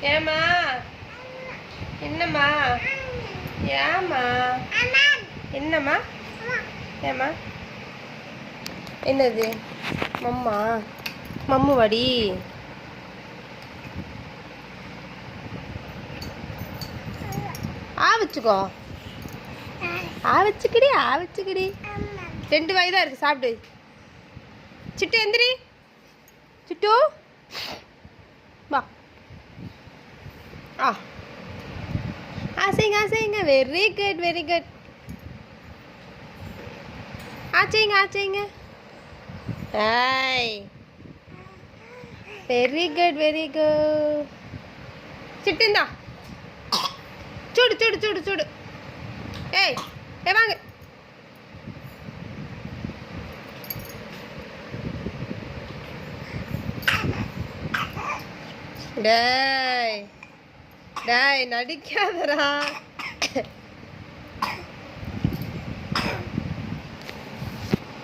ஏமா என்னம்மா ஏமா என்னம்மா ஏமா என்னது மம்மா மம்மு வாடி வச்சுக்கோ வச்சுக்கிடி 2 வாய் தான் இருக்கு சாப்பிடு சிட்டு எந்திரி சிட்டு வா ஆசைங்க வெரி குட் ஆச்சைங்க ஏய் வெரி குட் சிட்டுந்தா சூடு ஏய் வாங்க டேய் நடிக்காதடா